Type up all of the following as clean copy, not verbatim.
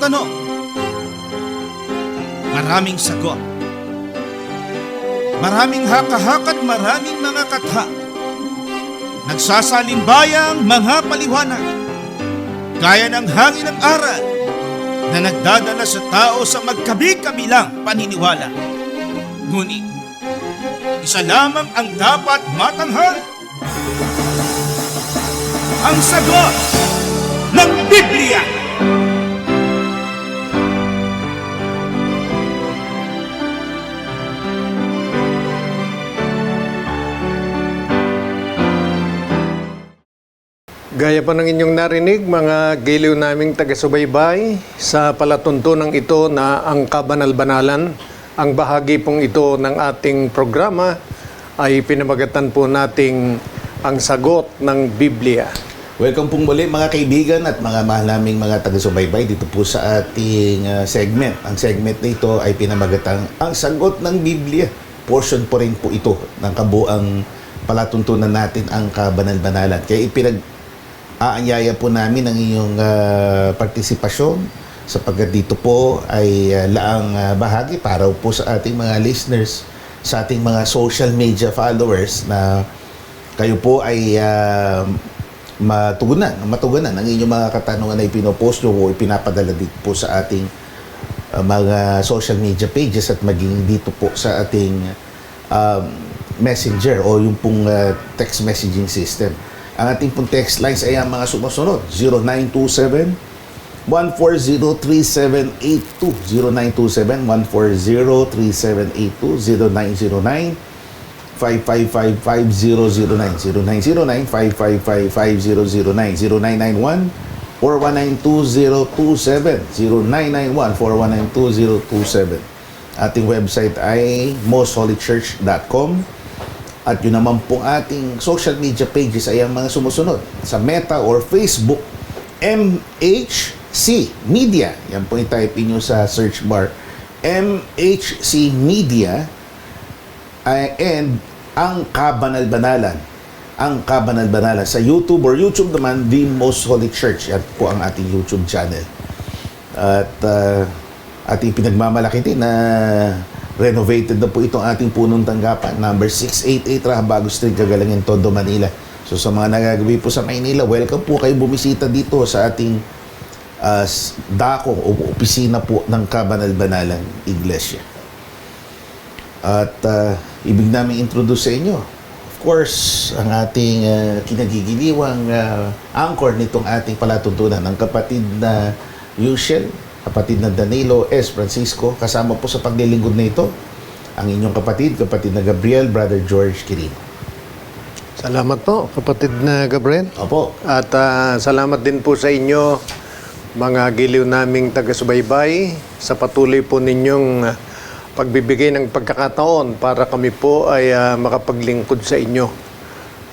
tanong, maraming sagot. Maraming haka-haka at maraming mga katha. Nagsasalimbayang mga paliwanag. Gaya ng hangin ng aral na nagdadala sa tao sa magkabi-kabilang paniniwala. Ngunit, isa lamang ang dapat matanghal. Ang sagot ng Biblia. Gaya pa ng inyong narinig, mga giliw naming taga-subaybay, sa palatuntunang ito na ang kabanal-banalan, ang bahagi pong ito ng ating programa ay pinamagatan po nating ang sagot ng Biblia. Welcome pong muli mga kaibigan at mga mahal naming mga taga-subaybay dito po sa ating segment. Ang segment na ito ay pinamagatang ang sagot ng Biblia. Portion po rin po ito ng kabuang palatuntunan natin ang kabanal-banalan. Kaya aanyaya po namin ang inyong partisipasyon sapagkat dito po ay laang bahagi para po sa ating mga listeners, sa ating mga social media followers na kayo po ay matugunan ang inyong mga katanungan na ipinopost nyo o ipinapadala dito po sa ating mga social media pages at maging dito po sa ating messenger o yung pong text messaging system. Ang ating pong text lines ay ang mga sumusunod. 0927-140-3782. 0927-140-3782. 0909-555-5009. 0909-555-5009. 0991-419-2027. 0991-419-2027. Ating website ay mostholychurch.com. At yun naman pong ating social media pages ay ang mga sumusunod. Sa Meta or Facebook, MHC Media. Yan po i-type nyo sa search bar. MHC Media and ang Kabanal-Banalan. Ang Kabanal-Banalan. Sa YouTube or YouTube naman, The Most Holy Church. Yan po ang ating YouTube channel. At ating pinagmamalaki din na renovated na po itong ating punong tanggapan. Number 688 Rahabago Street, Gagalangin, Tondo, Manila. So sa mga nagagabi po sa Maynila, welcome po kayo bumisita dito sa ating dako o opisina po ng Kabanal-Banalan Iglesia. At ibig namin introduce sa inyo, of course, ang ating kinagigiliwang anchor nitong ating palatuntunan, ang kapatid na Yushel, kapatid na Danilo S. Francisco, kasama po sa paglilingkod na ito, ang inyong kapatid na Gabriel, Brother George Quirino. Salamat po, kapatid na Gabriel. Opo. At salamat din po sa inyo, mga giliw naming taga-subaybay, sa patuloy po ninyong pagbibigay ng pagkakataon para kami po ay makapaglingkod sa inyo.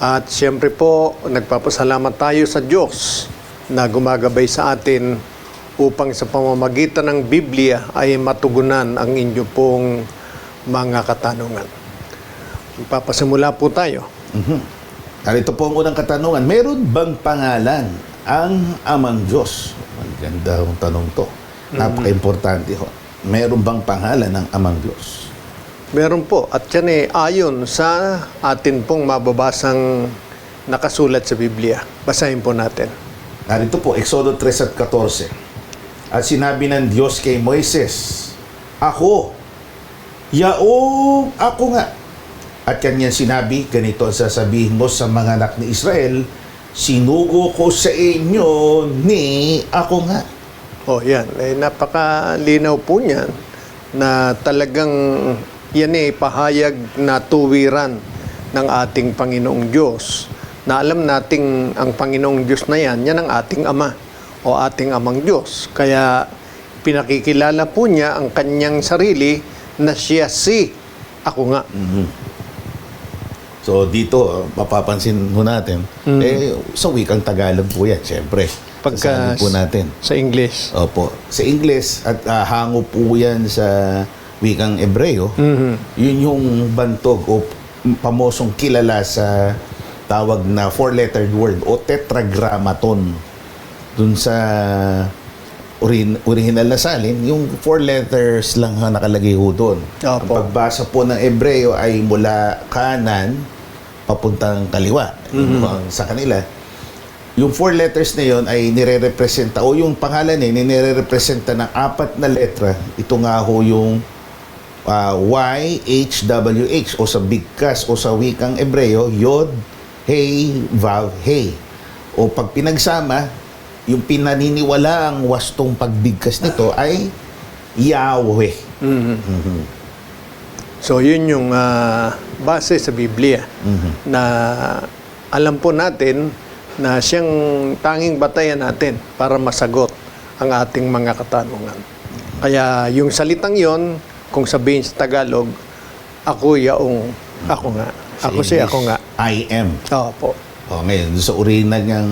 At siyempre po, nagpapasalamat tayo sa Diyos na gumagabay sa atin upang sa pamamagitan ng Biblia ay matugunan ang inyo pong mga katanungan. Magpapasimula po tayo. Narito po ang unang katanungan. Meron bang pangalan ang Amang Diyos? Maganda ang tanong to. Napaka-importante ho. Meron bang pangalan ng Amang Diyos? Meron po. At yan ayon sa atin pong mababasang nakasulat sa Biblia. Basahin po natin. Narito po, Exodo 3 at 14. At sinabi ng Diyos kay Moises, Ako, Yaong ako nga. At kanya sinabi, ganito ang sasabihin mo sa mga anak ni Israel, sinugo ko sa inyo ni ako nga. Yan. Napakalinaw po niyan na talagang yan pahayag na tuwiran ng ating Panginoong Diyos. Na alam nating ang Panginoong Diyos na yan ang ating Ama o ating Amang Diyos. Kaya pinakikilala po niya ang kanyang sarili na siya si ako nga. So dito, mapapansin mo natin, sa wikang Tagalog po yan, siyempre. Pagka po natin. Sa English. Opo. Sa English, at hango po yan sa wikang Ebreo, yun yung bantog o pamosong kilala sa tawag na four-lettered word o tetragrammaton dun sa original na salin, yung 4 letters lang ang nakalagay ho doon. Ang Opo. pagbasa po ng Hebreo ay mula kanan papuntang kaliwa. Yun po ang sa kanila. Yung 4 letters na yon ay nire-representa, o yung pangalan nire-representa ng 4 na letra. Ito nga ho yung YHWH o sa bigkas o sa wikang Hebreo, Yod, Hey, Vav, Hey. O pag pinagsama, yung pinaniniwala ang wastong pagbigkas nito ay Yahweh. So yun yung base sa Biblia na alam po natin na siyang tanging batayan natin para masagot ang ating mga katanungan. Kaya yung salitang yon, kung sabihin sa Tagalog, ako yaong, ako nga. Ako si English, ako nga. I am. Opo. O ngayon, sa original niyang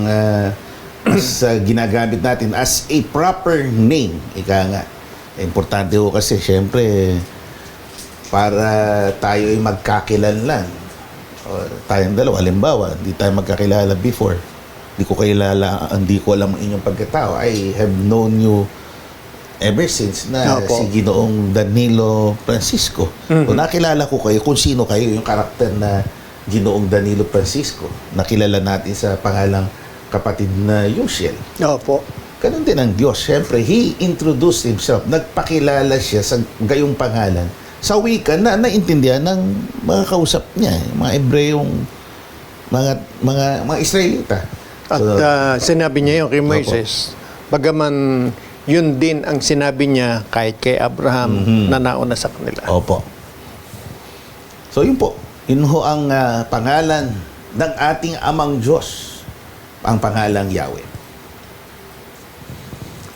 sa ginagamit natin as a proper name, ika nga. Importante ho kasi, syempre, para tayo ay magkakilanlan. O, tayong dalawa, halimbawa, hindi tayo magkakilala before. Hindi ko alam ang inyong pagkatao. I have known you ever since na Opo. si Ginoong Danilo Francisco. Kung nakilala ko kayo, kung sino kayo, yung karakter na Ginoong Danilo Francisco, nakilala natin sa pangalang kapatid na Yusiel. Opo. Ganun din ang Diyos. Siyempre, He introduced Himself. Nagpakilala siya sa gayong pangalan sa wika na naintindihan ng mga kausap niya, mga Hebreyong, mga Israelita. At sinabi niya yun kay Moises, bagaman yun din ang sinabi niya kahit kay Abraham na nauna sa kanila. Opo. So, yun po. Yun ho ang pangalan ng ating amang Diyos. Ang pangalang Yahweh.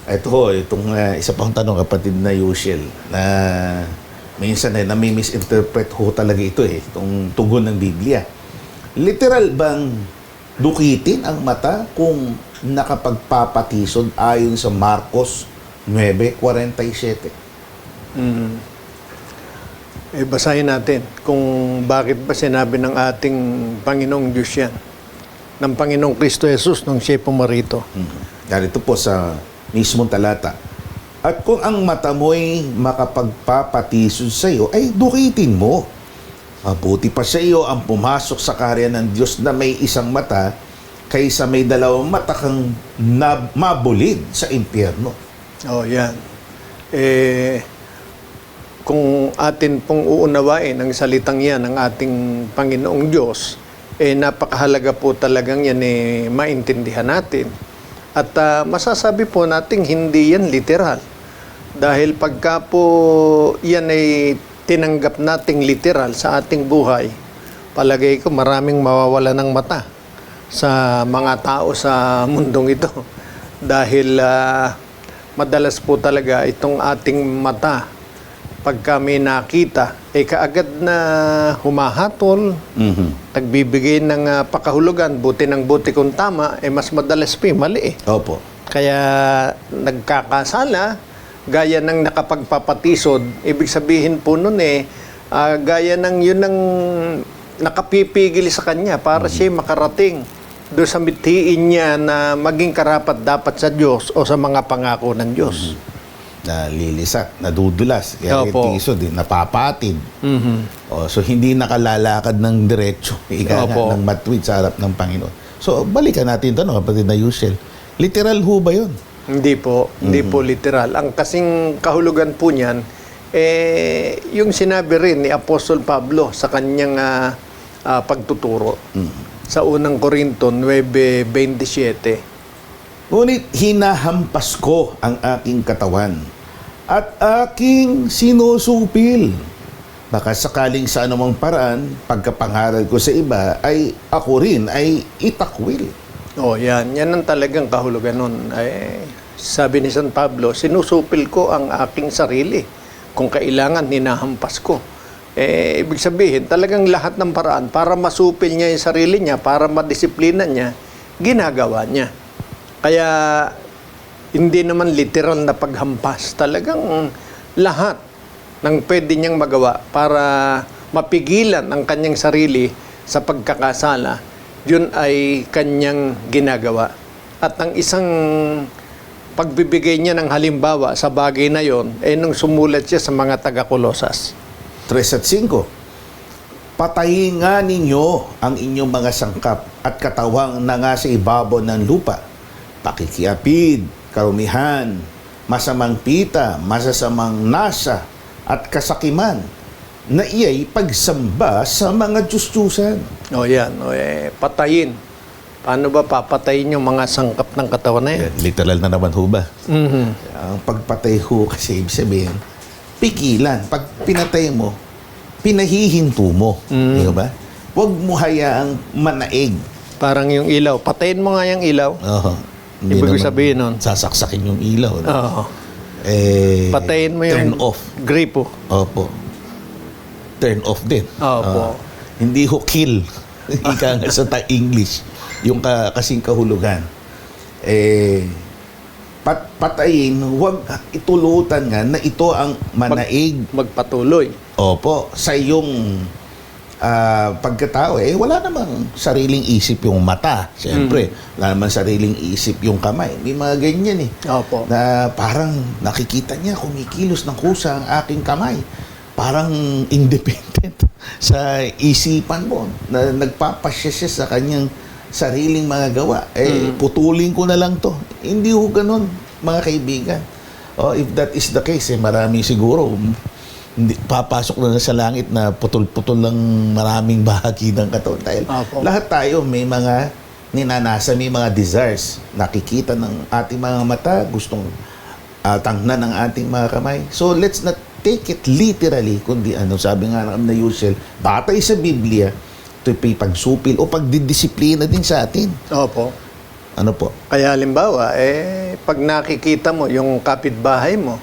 Ito ho, itong isa pang tanong, kapatid na Yusiel, na minsan ay nami-misinterpret ho talaga ito itong tugon ng Biblia. Literal bang dukitin ang mata kung nakapagpapatisod ayon sa Marcos 9:47? Basahin natin kung bakit ba sinabi ng ating Panginoong Diyos yan, ng Panginoong Kristo Jesus nung siya pumarito. Narito po sa mismong talata. At kung ang mata mo'y makapagpapatisod sa iyo, ay dukitin mo. Mabuti pa sa iyo ang pumasok sa kaharian ng Diyos na may isang mata kaysa may dalawang mata kang mabulid sa impyerno. Yan. Kung atin pong uunawain ang salitang yan ng ating Panginoong Diyos, napakahalaga po talagang yan maintindihan natin. At masasabi po natin hindi yan literal. Dahil pagka po yan ay tinanggap nating literal sa ating buhay, palagay ko maraming mawawala ng mata sa mga tao sa mundong ito. Dahil madalas po talaga itong ating mata, pagka may nakita, kaagad na humahatol, nagbibigay ng pakahulugan, buti ng buti kung tama, mas madalas pa mali. Opo. Kaya nagkakasala, gaya ng nakapagpapatisod, ibig sabihin po nun gaya ng yun ang nakapipigil sa kanya para siya makarating doon sa mithiin niya na maging karapat dapat sa Diyos o sa mga pangako ng Diyos. Nalilisak, nadudulas, kaya Opo. tisod, napapatid. So hindi nakalalakad ng diretso, Opo. ng matwid sa harap ng Panginoon. So balikan natin ito, kapatid na Yusiel. Literal ho ba yun? Hindi po literal. Ang kasing kahulugan po niyan, yung sinabi rin ni Apostol Pablo sa kanyang pagtuturo sa unang Korinto 9:27. Ngunit hinahampas ko ang aking katawan at aking sinusupil. Baka sakaling sa anumang paraan, pagkapangaral ko sa iba, ay ako rin ay itakwil. Yan ang talagang kahulugan nun. Sabi ni San Pablo, sinusupil ko ang aking sarili. Kung kailangan, hinahampas ko. Ibig sabihin, talagang lahat ng paraan para masupil niya yung sarili niya, para madisiplina niya, ginagawa niya. Kaya, hindi naman literal na paghampas. Talagang lahat ng pwede niyang magawa para mapigilan ang kanyang sarili sa pagkakasala, yun ay kanyang ginagawa. At ang isang pagbibigay niya ng halimbawa sa bagay na yon, nung sumulat siya sa mga taga-Kolosas. 3 at 5. Patayin nga ninyo ang inyong mga sangkap at katawang na nga sa ibabaw ng lupa. Pakikiapid, karumihan, masamang pita, masasamang nasa, at kasakiman na iya'y pagsamba sa mga Diyos-Diyusan. O yan, patayin. Paano ba papatayin yung mga sangkap ng katawan na yan? Literal na naman ho ba? Mhm. Ang pagpatay ho kasi ibig sabihin, pigilan. Pag pinatay mo, pinahihinto mo. Di ba? Huwag mo hayaang manaig. Parang yung ilaw. Patayin mo nga yung ilaw. Oo. Hindi Ibig naman sabihin nun? sasaksakin yung ilaw. No? Oo. Patayin mo turn yung off. gripo. Opo. Turn off din. Opo. Hindi ho kill. Ika nga sa English. Yung kasing kahulugan. Patayin, huwag itulutan nga na ito ang manaig. Magpatuloy. Opo. Sa iyong pagkatao, wala namang sariling isip yung mata. Siyempre, wala namang sariling isip yung kamay. May mga ganyan Opo. na parang nakikita niya kumikilos ng kusa ang aking kamay. Parang independent sa isipan mo na nagpapasya siya sa kanyang sariling mga gawa. Putulin ko na lang to. Hindi ho ganun, mga kaibigan. If that is the case, marami siguro papasok na sa langit na putol-putol ng maraming bahagi ng katawan. Dahil Opo. lahat tayo may mga ninanasa, may mga desires. Nakikita ng ating mga mata, gustong tangnan ng ating mga kamay. So let's not take it literally, kundi sabi nga ng usual, batay sa Biblia, ito'y pagsupil o pagdidisiplina din sa atin. Opo. Ano po? Kaya halimbawa, pag nakikita mo yung kapitbahay mo,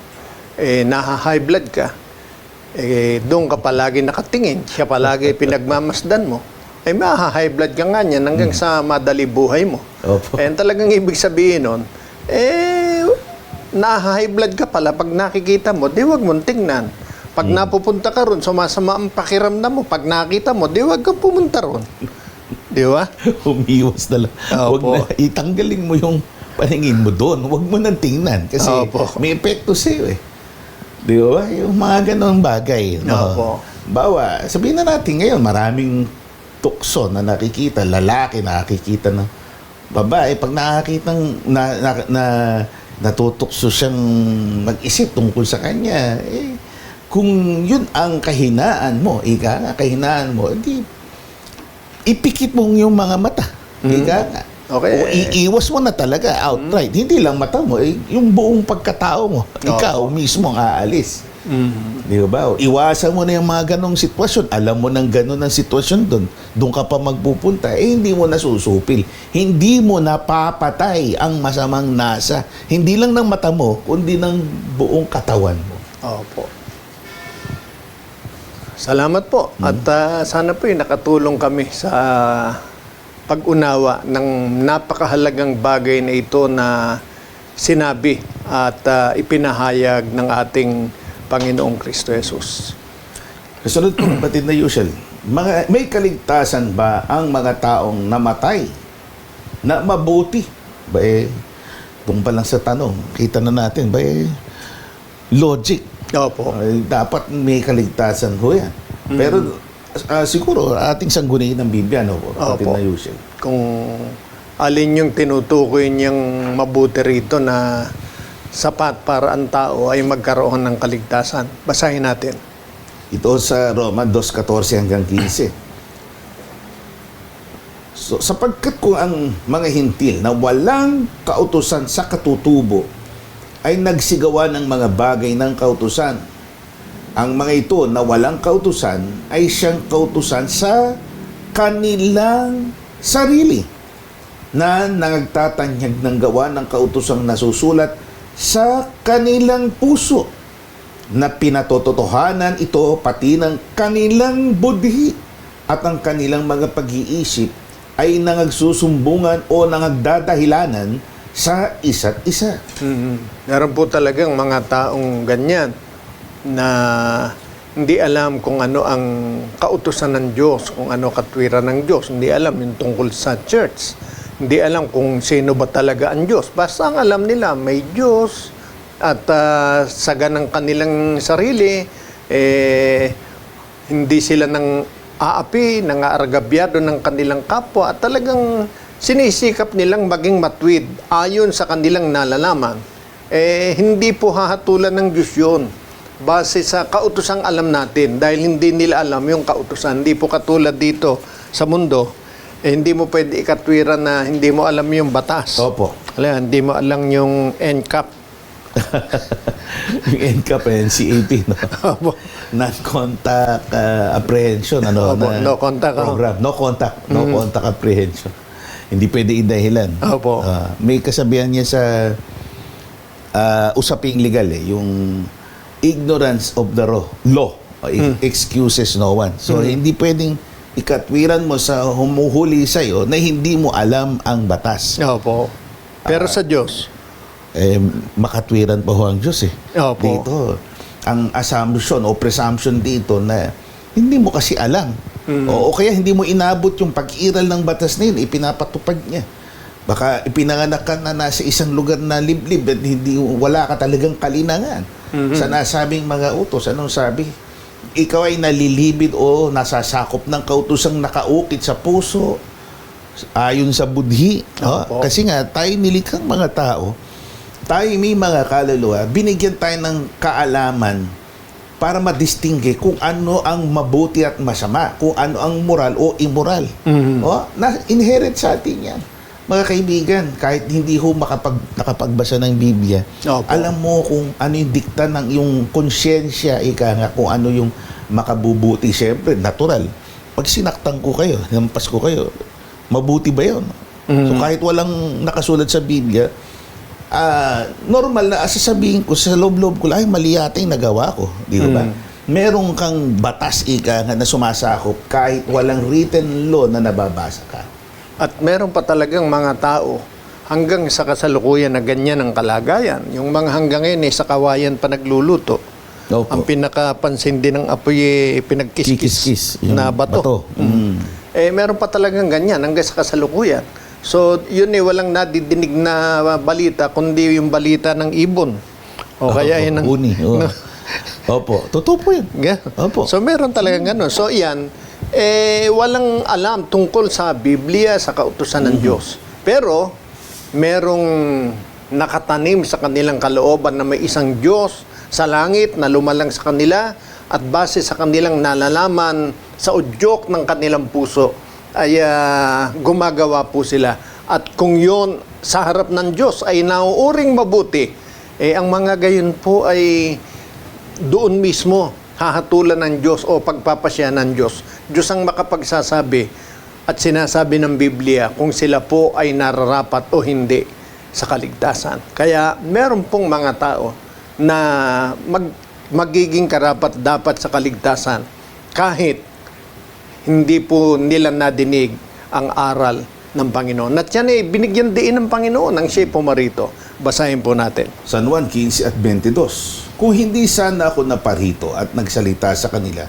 naha-high blood ka, doon ka palagi nakatingin, siya palagi pinagmamasdan mo, maha-high blood ka nga niyan hanggang sa madali buhay mo. Opo. Talagang ibig sabihin nun, naha-high blood ka pala pag nakikita mo, di wag mong tingnan. Pag napupunta ka ron, sumasama ang pakiramdam mo. Pag nakita mo, di wag kang pumunta ron. Di ba? Umiwas na lang. Huwag Opo. na, itanggalin mo yung paningin mo doon. Huwag mo nang tingnan kasi Opo. may epekto sa'yo Di ba? Yung mga ganong bagay. Opo. Bawa, sabihin na natin ngayon, maraming tukso na nakikita, lalaki nakikita ng babae. Pag nakakita natutukso siyang mag-isip tungkol sa kanya, kung yun ang kahinaan mo, kahinaan mo, hindi, ipikit mo yung mga mata. Nga. Okay. O iiwas mo na talaga outright. Hindi lang mata mo, yung buong pagkatao mo. Ikaw mismo ang aalis. Di ba? Iwasan mo na yung mga ganong sitwasyon. Alam mo nang ganon ang sitwasyon doon. Doon ka pa magpupunta. Hindi mo nasusupil. Hindi mo napapatay ang masamang nasa. Hindi lang ng mata mo, kundi ng buong katawan mo. Opo. Salamat po. At sana po nakatulong kami sa pag-unawa ng napakahalagang bagay na ito na sinabi at ipinahayag ng ating Panginoong Kristo Jesus. Kasunod po, batid na usual, may kaligtasan ba ang mga taong namatay na mabuti? Doon pa lang sa tanong, kita na natin, logic. Opo. Dapat may kaligtasan ho yan. Pero siguro ating sangguniin ng Biblia, batid Opo. na usual. Kung alin yung tinutukoy niyang mabuti rito na sapat para ang tao ay magkaroon ng kaligtasan. Basahin natin. Ito sa Roma 2:14 hanggang 15. So, sapagkat kung ang mga hintil na walang kautusan sa katutubo ay nagsigawa ng mga bagay ng kautusan, ang mga ito na walang kautusan ay siyang kautusan sa kanilang sarili na nagtatanyag ng gawa ng kautusang nasusulat sa kanilang puso na pinatototohanan ito pati ng kanilang budhi at ang kanilang mga pag-iisip ay nangagsusumbungan o nangagdadahilanan sa isa't isa. Meron po talagang mga taong ganyan na hindi alam kung ano ang kautusan ng Diyos, kung ano katwiran ng Diyos. Hindi alam yung tungkol sa church. hindi alam kung sino ba talaga ang Diyos. Basta ang alam nila, may Diyos at sa ganang kanilang sarili, hindi sila nang aapi, nang aargabyado ng kanilang kapwa at talagang sinisikap nilang maging matwid ayon sa kanilang nalalaman. Hindi po hahatulan ng Diyos yun base sa kautosang alam natin dahil hindi nila alam yung kautusan. Hindi po katulad dito sa mundo, hindi mo pwede ikatwiran na hindi mo alam yung batas. Opo. Hindi mo alam yung NCAP. Yung NCAP and CAP, no? Opo. Non-contact apprehension, ano? Opo, no contact, program. No contact apprehension. Hindi pwede idahilan. Opo. May kasabihan niya sa usaping legal, yung ignorance of the law. Excuses no one. So, hindi pwedeng ikatwiran mo sa humuhuli sa'yo na hindi mo alam ang batas. Opo. Pero sa Diyos, makatwiran pa ho ang Diyos eh. Opo. Dito, ang assumption o presumption dito na hindi mo kasi alam. O kaya hindi mo inabot yung pag-iral ng batas na yun, ipinapatupad niya. Baka ipinanganak ka na nasa isang lugar na liblib at wala ka talagang kalinangan sa nasabing mga utos. Anong sabi? Ikaw ay nalilibid o nasasakop ng kautusang nakaukit sa puso ayon sa budhi. Kasi nga, tayo nilikhang mga tao, tayo may mga kaluluwa, binigyan tayo ng kaalaman para madistingge kung ano ang mabuti at masama, kung ano ang moral o immoral. Inherent sa atin yan. Mga kaibigan, kahit hindi ho nakapagbasa ng Biblia, alam mo kung ano yung dikta ng yung konsyensya, kung ano yung makabubuti. Siyempre, natural. Pag sinaktan ko kayo, nampas ko kayo, mabuti ba yun? So kahit walang nakasulat sa Biblia, normal na sasabihin ko sa loob-loob ko, ay mali yata yung nagawa ko. Di ba? Merong kang batas na sumasakop kahit walang written law na nababasa ka. at meron pa talagang mga tao hanggang sa kasalukuyan na ganyan ang kalagayan. Yung mga hanggang ngayon sa kawayan pa nagluluto. Opo. Ang pinakapansin din ng apoy pinagkiskis Yung na bato. Meron pa talagang ganyan hanggang sa kasalukuyan. So, yun walang nadidinig na balita, kundi yung balita ng ibon. O kaya yun ng... Uni. Opo. Totoo po yun. Yeah. Opo. So, meron talagang gano'n. So, yan, walang alam tungkol sa Biblia, sa kautusan ng Diyos. Pero, merong nakatanim sa kanilang kalooban na may isang Diyos sa langit na lumalang sa kanila at base sa kanilang nalalaman sa udyok ng kanilang puso ay gumagawa po sila. At kung yon sa harap ng Diyos ay nauuring mabuti, ang mga gayon po ay doon mismo hahatulan ng Diyos o pagpapasya ng Diyos. Diyos ang makapagsasabi at sinasabi ng Biblia kung sila po ay nararapat o hindi sa kaligtasan. Kaya meron pong mga tao na magiging karapat dapat sa kaligtasan kahit hindi po nila nadinig ang aral ng Panginoon. At yan binigyan din ng Panginoon ang siya pumarito. Basahin po natin. San Juan 15 at 22. Kung hindi sana ako naparito at nagsalita sa kanila,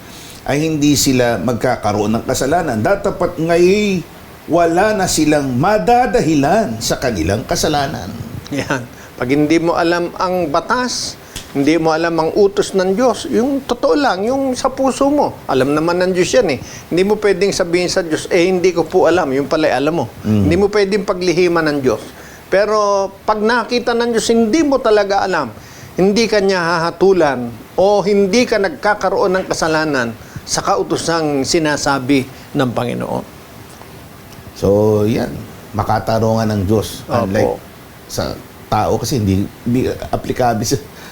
ay hindi sila magkakaroon ng kasalanan. Datapat ngayon, wala na silang madadahilan sa kanilang kasalanan. Yan. Pag hindi mo alam ang batas, hindi mo alam ang utos ng Diyos, yung totoo lang, yung sa puso mo. Alam naman ng Diyos yan eh. Hindi mo pwedeng sabihin sa Diyos, hindi ko po alam. Yung pala alam mo. Hindi mo pwedeng paglihiman ng Diyos. Pero pag nakita ng Diyos, hindi mo talaga alam. Hindi ka niya hahatulan o hindi ka nagkakaroon ng kasalanan sa kautosang sinasabi ng Panginoon. So, yan. Makatarungan ng Diyos. Unlike Opo. sa tao kasi hindi aplikable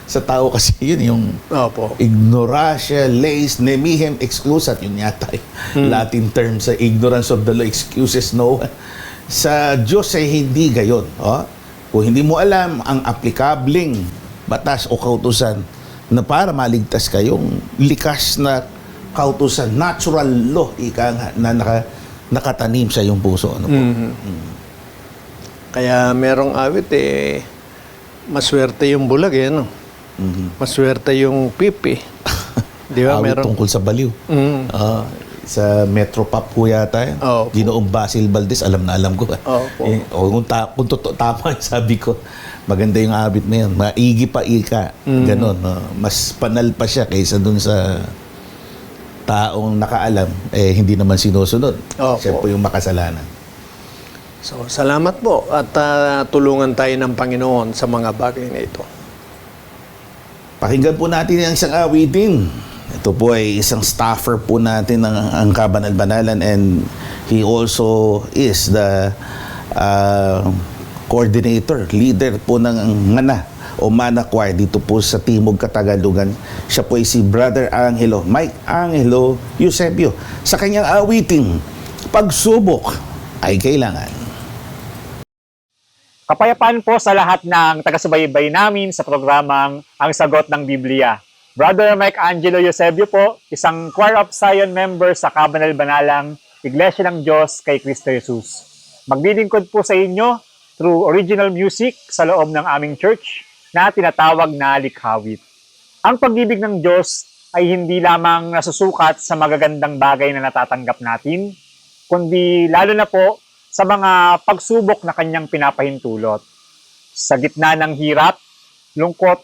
sa tao kasi yun yung Opo. ignoratia, leis, nemihem, exclusat. Yun yata Latin term sa ignorance of the law, excuses no. Sa Diyos ay hindi gayon. Kung hindi mo alam ang aplikabling batas o kautusan na para maligtas kayong likas na kautusan, natural law, na nakatanim sa iyong puso. Ano po? Kaya merong awit maswerte yung bulag no? Maswerte yung pipi. Di ba? Awit Meron. tungkol sa baliw. sa Metro Pop po yata yun. Opo. Ginoong Basil Valdez, alam na alam ko. Opo. Kung tama yung sabi ko, maganda yung awit na yun. Maigi pa ika. Ganon. No? Mas panal pa siya kaysa dun sa taong nakaalam, hindi naman sinusunod. Opo. Siya po yung makasalanan. So, salamat po at tulungan tayo ng Panginoon sa mga bagay na ito. Pakinggan po natin ang isang awitin. Ito po ay isang staffer po natin ng ang Kabanal-Banalan, and he also is the coordinator, leader po ng Ngana o Mana Choir dito po sa Timog Katagalugan. Siya po ay si Brother Angelo, Mike Angelo Eusebio, sa kanyang awiting, Pagsubok ay Kailangan. Kapayapaan po sa lahat ng taga-subaybay namin sa programang Ang Sagot ng Biblia. Brother Mike Angelo Eusebio po, isang Choir of Zion member sa Kabanal-Banalang Iglesia ng Diyos kay Kristo Jesus. Maglilingkod po sa inyo through original music sa loob ng aming church na tinatawag na likhawit. Ang pag-ibig ng Diyos ay hindi lamang nasusukat sa magagandang bagay na natatanggap natin, kundi lalo na po sa mga pagsubok na kanyang pinapahintulot. Sa gitna ng hirap, lungkot,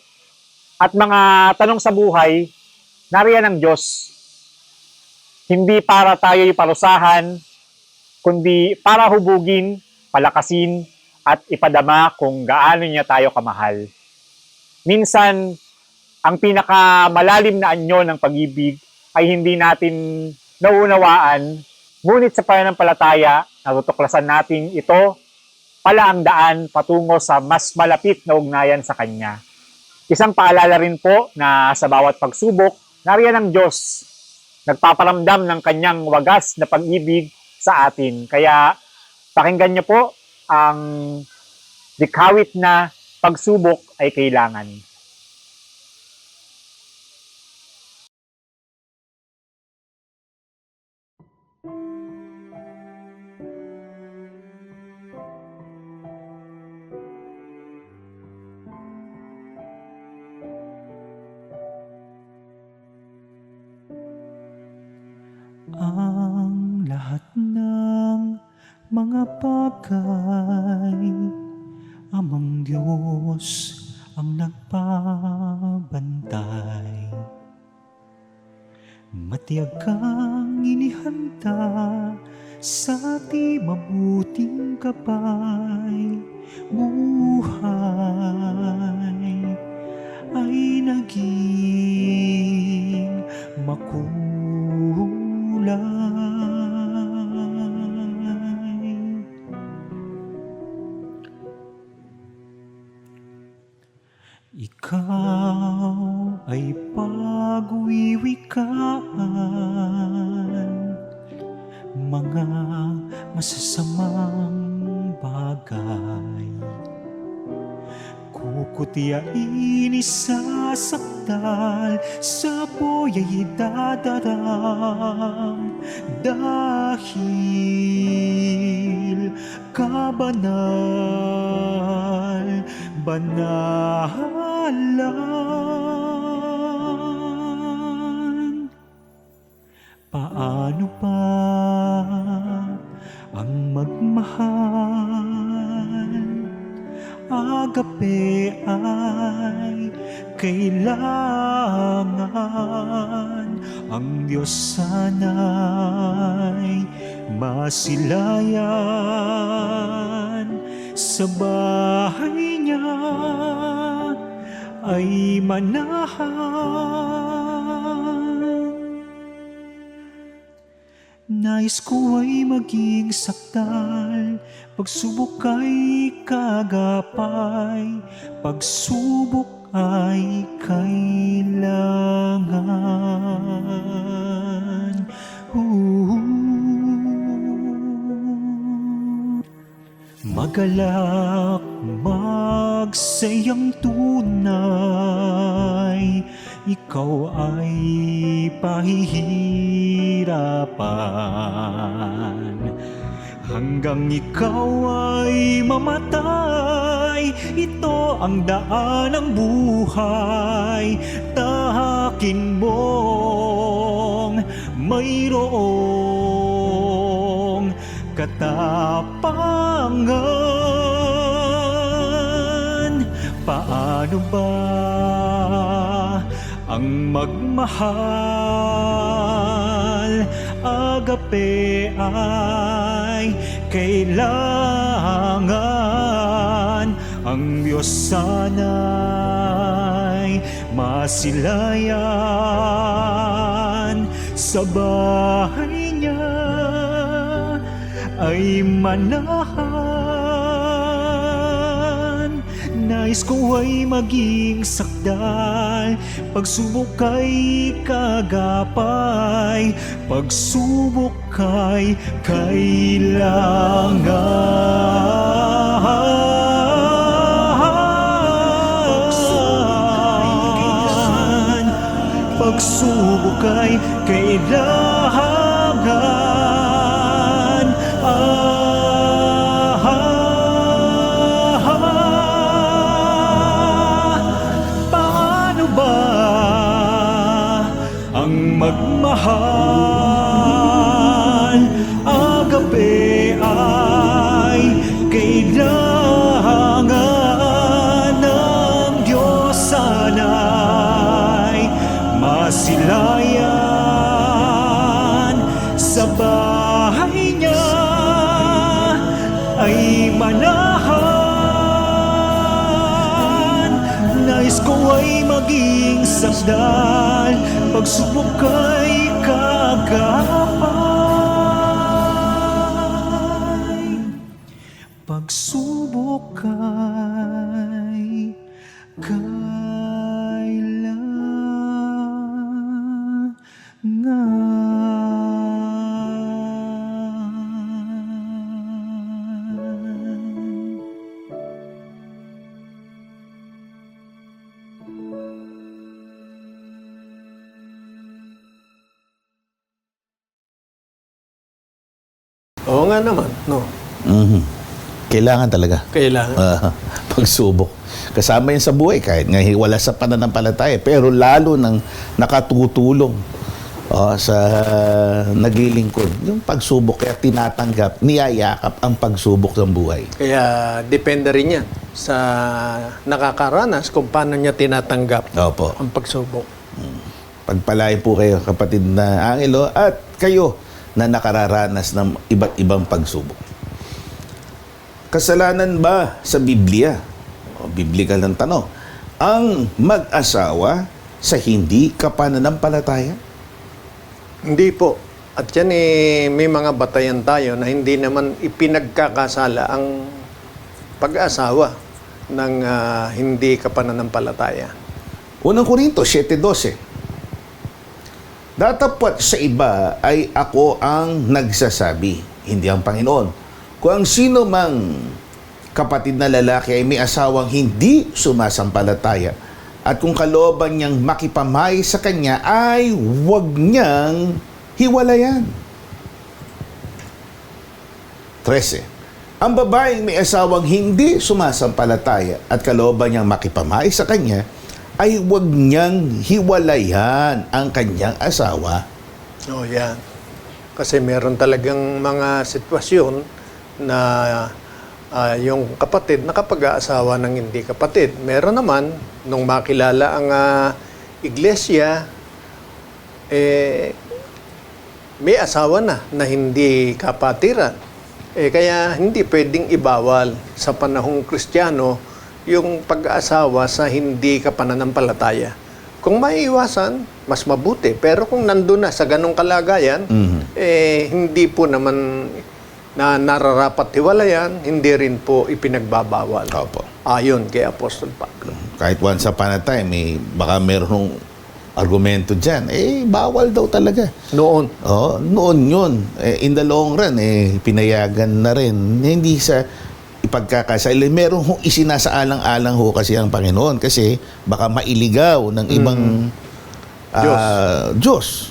at mga tanong sa buhay, nariyan ang Diyos. Hindi para tayo'y parusahan, kundi para hubugin, palakasin, at ipadama kung gaano niya tayo kamahal. Minsan, ang pinakamalalim na anyo ng pag-ibig ay hindi natin nauunawaan, ngunit sa pananampalataya, natutuklasan natin ito pala ang daan patungo sa mas malapit na ugnayan sa Kanya. Isang paalala rin po na sa bawat pagsubok, nariyan ang Diyos. Nagpaparamdam ng Kanyang wagas na pag-ibig sa atin. Kaya pakinggan niyo po ang likhawit na Pagsubok ay Kailangan. Ang lahat ng mga bagay, Amang Diyos ang nagpabantay. Matiyag kang inihanda sa ating mabuting gabay. Buhay ay naging makulay. Ikaw ay pagwiwikaan mga masasamang bagay. Kukutiyain isasakdal, sa buhay dadarang, dahil kabanal, banalan. Paano pa ang magmahal? Agape ay kailangan. Ang Diyos sana'y masilayan. Sa bahay niya ay manahan. Nais ko ay maging sakdal, pagsubok ay kagapay, pagsubok ay kailangan. Magalak, magsayang tunay, ikaw ay pahihirapan. Hanggang ikaw ay mamatay, ito ang daan ng buhay. Tahakin mong mayroong katapangan. Paano ba ang magmahal? Agape ay kailangan. Ang Diyos sana'y masilayan. Sa bahay niya ay manahan. Nais ko ay maging sakdal, pagsubok ay kagapay, pagsubok ay kailangan. Pagsubok ay kailangan. Paano ba ang magmahal? Agape ay kailangan. Ng Diyos sana'y masilayan. Sa bahay niya ay manahan. Nais ko ay maging sakdal, pagsubok ay kagapay, pagsubok ay kailangan. Oo nga naman, no? Mhm. Kailangan talaga. Kailangan. Pagsubok. Kasama yan sa buhay kahit nga wala sa pananampalataya. Pero lalo nang nakatutulong sa naglilingkod. Yung pagsubok, kaya tinatanggap, niyayakap ang pagsubok ng buhay. Kaya depende rin yan sa nakakaranas kung paano niya tinatanggap Opo. ang pagsubok. Pagpalay po kayo, kapatid na Angelo, at kayo na nakararanas ng iba't ibang pagsubok. Kasalanan ba sa Biblia? O biblikal ng tanong. Ang mag-asawa sa hindi kapananampalataya? Hindi po. At yan may mga batayan tayo na hindi naman ipinagkakasala ang pag-asawa ng hindi kapananampalataya. Unang Korinto 7:12. Datapwat sa iba ay ako ang nagsasabi, hindi ang Panginoon. Kung ang sino mang kapatid na lalaki ay may asawang hindi sumasampalataya at kung kalooban niyang makipamay sa kanya ay huwag niyang hiwalayan. 13. Ang babaeng may asawang hindi sumasampalataya at kalooban niyang makipamay sa kanya ay huwag niyang hiwalayan ang kanyang asawa. Oh, yan. Kasi meron talagang mga sitwasyon na yung kapatid nakapag-aasawa ng hindi kapatid. Meron naman, nung makilala ang iglesia, may asawa na hindi kapatiran. Kaya hindi pwedeng ibawal sa panahong Kristiyano yung pag-aasawa sa hindi kapananampalataya. Kung maiiwasan, mas mabuti. Pero kung nandun na sa ganong kalagayan, hindi po naman na nararapat hiwalayan, hindi rin po ipinagbabawal. Opo. Ayon kay Apostol Pablo. Kahit once upon a time, baka merong argumento dyan, bawal daw talaga. Noon. Noon yun. In the long run, pinayagan na rin. Hindi sa ipagkakasala. Meron hong isinasaalang-alang ho kasi ang Panginoon kasi baka mailigaw ng ibang Diyos.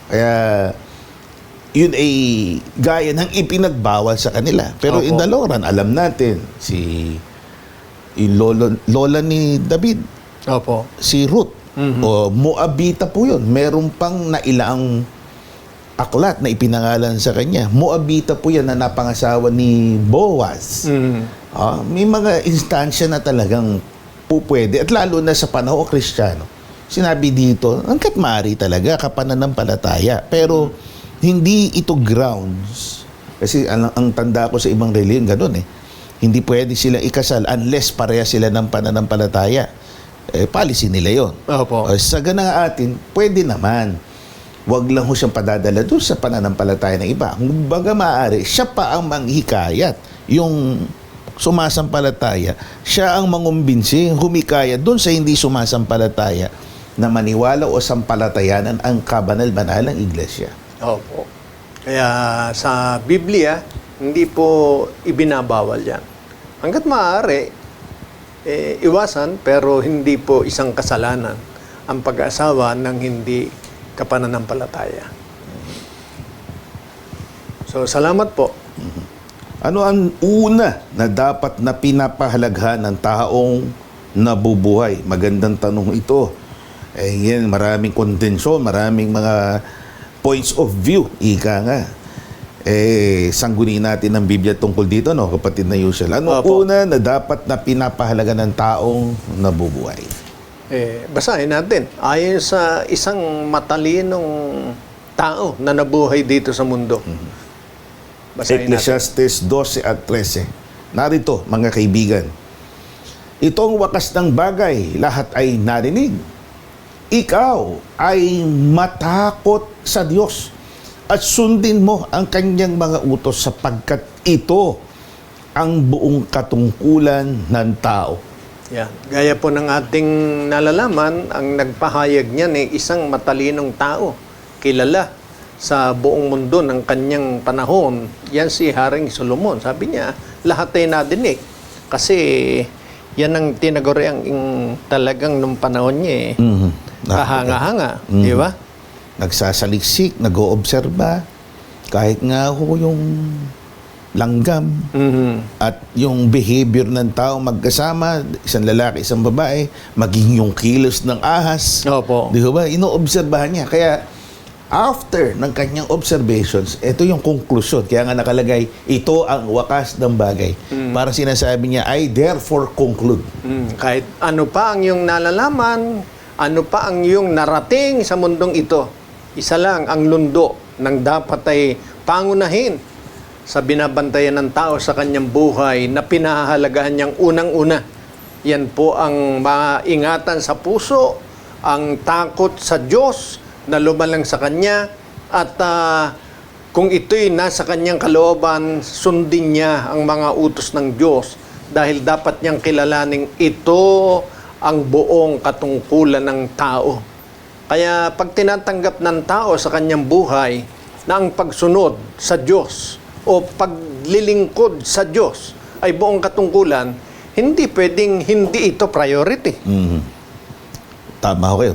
Kaya yun ay gaya ng ipinagbawal sa kanila. Pero Opo. in the long run, alam natin, yung lola ni David, Opo. si Ruth, o Moabita po yun. Meron pang nailaang aklat na ipinangalan sa kanya. Moabita po yan na napangasawa ni Boaz. May mga instansya na talagang pupwede. At lalo na sa panahon Kristiyano. Sinabi dito, hanggat maaari talaga kapananampalataya. Pero hindi ito grounds. Kasi ang tanda ko sa ibang reliyon, ganun eh. Hindi pwede sila ikasal unless pareha sila ng pananampalataya. Policy nila yon. Opo. Sa ganang atin, pwede naman. Huwag lang ho siyang padadala doon sa pananampalataya ng iba. Kung baga maaari, siya pa ang manghikayat. Yung sumasampalataya, siya ang mangumbinsi, humikayat doon sa hindi sumasampalataya na maniwala o sampalatayanan ang kabanal-banalang iglesia. Opo. Kaya sa Biblia, hindi po ibinabawal yan. Hanggat maaari, iwasan, pero hindi po isang kasalanan ang pag-asawa ng hindi kapananampalataya. So, salamat po. Ano ang una na dapat na pinapahalagahan ng taong nabubuhay? Magandang tanong ito. Yan, maraming kondensyon, maraming mga points of view. Ika nga. Sangguniin natin ng Biblia tungkol dito, no, kapatid na Yusel. Ano Opo. una na dapat na pinapahalaga ng taong nabubuhay? Basahin natin. Ayon sa isang matalinong tao na nabuhay dito sa mundo. Basahin natin. Ecclesiastes 12 at 13. Narito, mga kaibigan. Itong wakas ng bagay, lahat ay narinig. Ikaw ay matakot sa Diyos at sundin mo ang kanyang mga utos sapagkat ito ang buong katungkulan ng tao. Yan. Gaya po ng ating nalalaman, ang nagpahayag niyan ay isang matalinong tao, kilala sa buong mundo ng kanyang panahon. Yan si Haring Solomon. Sabi niya, lahat ay nadinig. Kasi yan ang tinaguriang talagang nung panahon niya kahanga-hanga. Di ba? Nagsasaliksik, nag-oobserba, kahit nga ho yung langgam at yung behavior ng tao magkasama, isang lalaki, isang babae, maging yung kilos ng ahas. Opo. Di ba? Inoobserbahan niya. Kaya after ng kanyang observations, ito yung conclusion. Kaya nga nakalagay, ito ang wakas ng bagay. Para sinasabi niya, I therefore conclude. Kahit ano pa ang iyong nalalaman, ano pa ang iyong narating sa mundong ito, isa lang ang lundo ng dapat ay pangunahin sa binabantayan ng tao sa kanyang buhay na pinahahalagahan niyang unang-una. Yan po ang maingatan sa puso, ang takot sa Diyos na lumalang sa Kanya, at kung ito'y nasa Kanyang kalooban, sundin niya ang mga utos ng Diyos dahil dapat niyang kilalaning ito ang buong katungkulan ng tao. Kaya pag tinatanggap ng tao sa kanyang buhay na ang pagsunod sa Diyos o paglilingkod sa Diyos ay buong katungkulan, hindi pwedeng hindi ito priority. Tama ko kayo.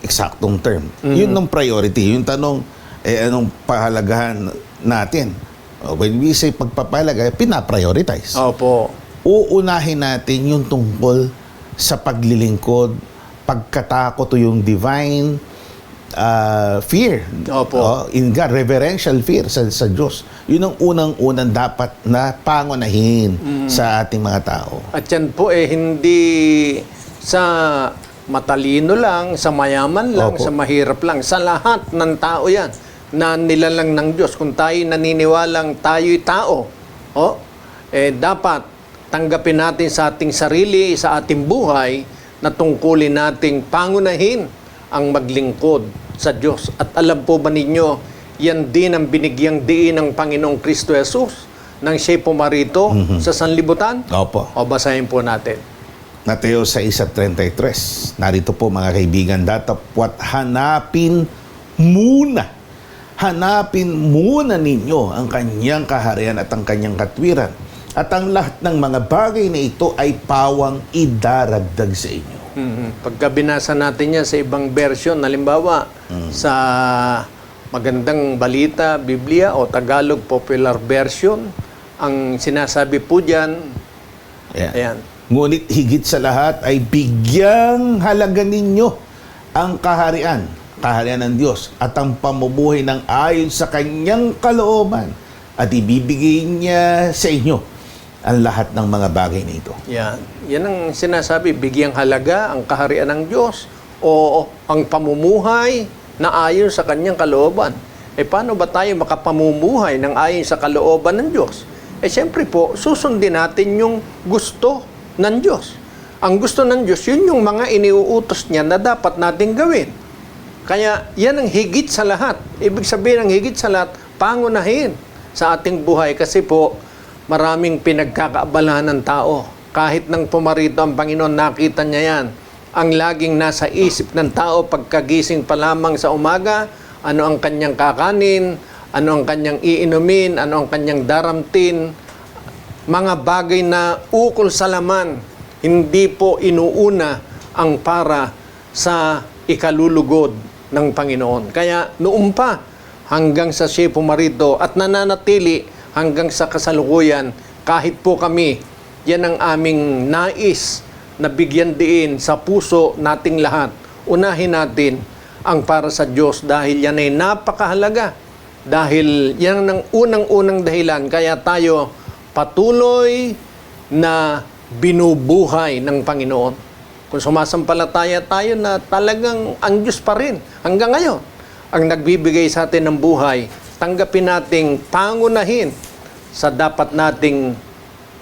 Eksaktong term. Yun ang priority. Yung tanong, anong pahalagahan natin? When we say pagpapahalaga, pinaprioritize. Opo. Uunahin natin yung tungkol sa paglilingkod, pagkatakot o yung divine fear. Opo. In God, reverential fear sa Diyos. Yun ang unang-unang dapat na pangunahin sa ating mga tao. At yan po hindi sa matalino lang, sa mayaman lang, Opo. sa mahirap lang. Sa lahat ng tao yan na nilalang ng Diyos. Kung tayo naniniwalang tayo'y tao, dapat tanggapin natin sa ating sarili, sa ating buhay, na tungkulin nating pangunahin ang maglingkod sa Diyos. At alam po ba ninyo, yan din ang binigyang diin ng Panginoong Kristo Jesus nang siya'y pumarito sa sanlibutan? Opo. O basahin po natin. Mateo 6:33. Narito po mga kaibigan, datapwat hanapin muna ninyo ang kanyang kaharian at ang kanyang katwiran. At ang lahat ng mga bagay na ito ay pawang idaragdag sa inyo. Pagka binasa natin yan sa ibang version, halimbawa sa Magandang Balita, Biblia o Tagalog Popular Version, ang sinasabi po dyan, ayan. Ngunit higit sa lahat ay bigyang halaga ninyo ang kaharian, kaharian ng Diyos at ang pamumuhay ng ayon sa kanyang kalooban at ibibigay niya sa inyo ang lahat ng mga bagay na ito. Yan. Yan ang sinasabi, bigyang halaga ang kaharian ng Diyos o ang pamumuhay na ayon sa kanyang kalooban. Paano ba tayo makapamumuhay ng ayon sa kalooban ng Diyos? Siyempre po, susundin natin yung gusto ng Diyos. Ang gusto ng Diyos, yun yung mga iniuutos niya na dapat natin gawin. Kaya yan ang higit sa lahat. Ibig sabihin ang higit sa lahat, pangunahin sa ating buhay kasi po maraming pinagkakaabalahan ng tao. Kahit nang pumarito ang Panginoon, nakita niya yan. Ang laging nasa isip ng tao pagkagising pa lamang sa umaga, ano ang kanyang kakanin, ano ang kanyang iinumin, ano ang kanyang daramtin, mga bagay na ukol sa laman, hindi po inuuna ang para sa ikalulugod ng Panginoon. Kaya noon pa, hanggang sa siya pumarito at nananatili hanggang sa kasalukuyan, kahit po kami, yan ang aming nais na bigyan diin sa puso nating lahat. Unahin natin ang para sa Diyos dahil yan ay napakahalaga. Dahil yan ang unang-unang dahilan kaya tayo patuloy na binubuhay ng Panginoon. Kung sumasampalataya tayo na talagang ang Diyos pa rin hanggang ngayon ang nagbibigay sa atin ng buhay, tanggapin nating pangunahin sa dapat nating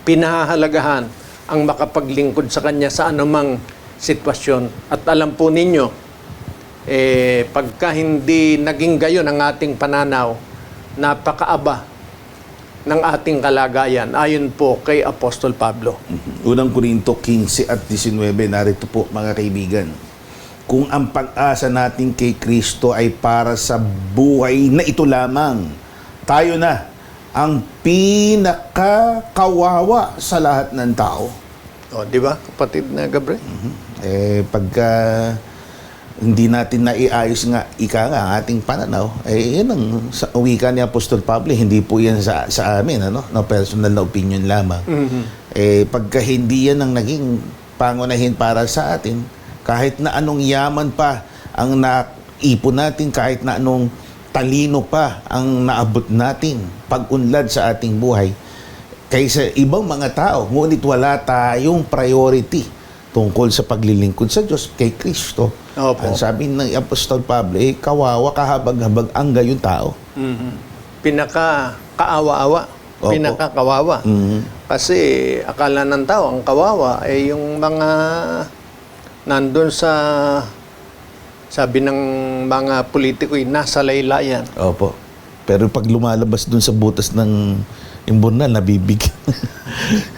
pinahahalagahan ang makapaglingkod sa Kanya sa anumang sitwasyon. At alam po ninyo, pagka hindi naging gayon ang ating pananaw, napakaaba ng ating kalagayan ayon po kay Apostol Pablo. Unang Korinto 15 at 19, narito po mga kaibigan. Kung ang pag-asa natin kay Kristo ay para sa buhay na ito lamang, tayo na ang pinakakawawa sa lahat ng tao. O, di ba, kapatid na Gabriel? Pagka hindi natin naiayos nga ang ating pananaw, yan ang wika ni Apostol Pablo, hindi po yan sa amin, no, personal na opinion lamang. Pagka hindi yan ang naging pangunahin para sa atin, kahit na anong yaman pa ang naipon natin, kahit na anong talino pa ang naabot natin pag-unlad sa ating buhay, kaysa ibang mga tao, ngunit wala tayong priority tungkol sa paglilingkod sa Diyos kay Kristo. Opo. Ang sabi ng Apostol Pablo, kawawa, kahabag-habag ang gayon tao. Pinaka-kaawa-awa. Opo. Pinaka-kawawa. Kasi akala ng tao, ang kawawa ay yung mga nandun sa, sabi ng mga politiko, nasa laylayan. Opo. Pero pag lumalabas dun sa butas ng imburnal, nabibigyan.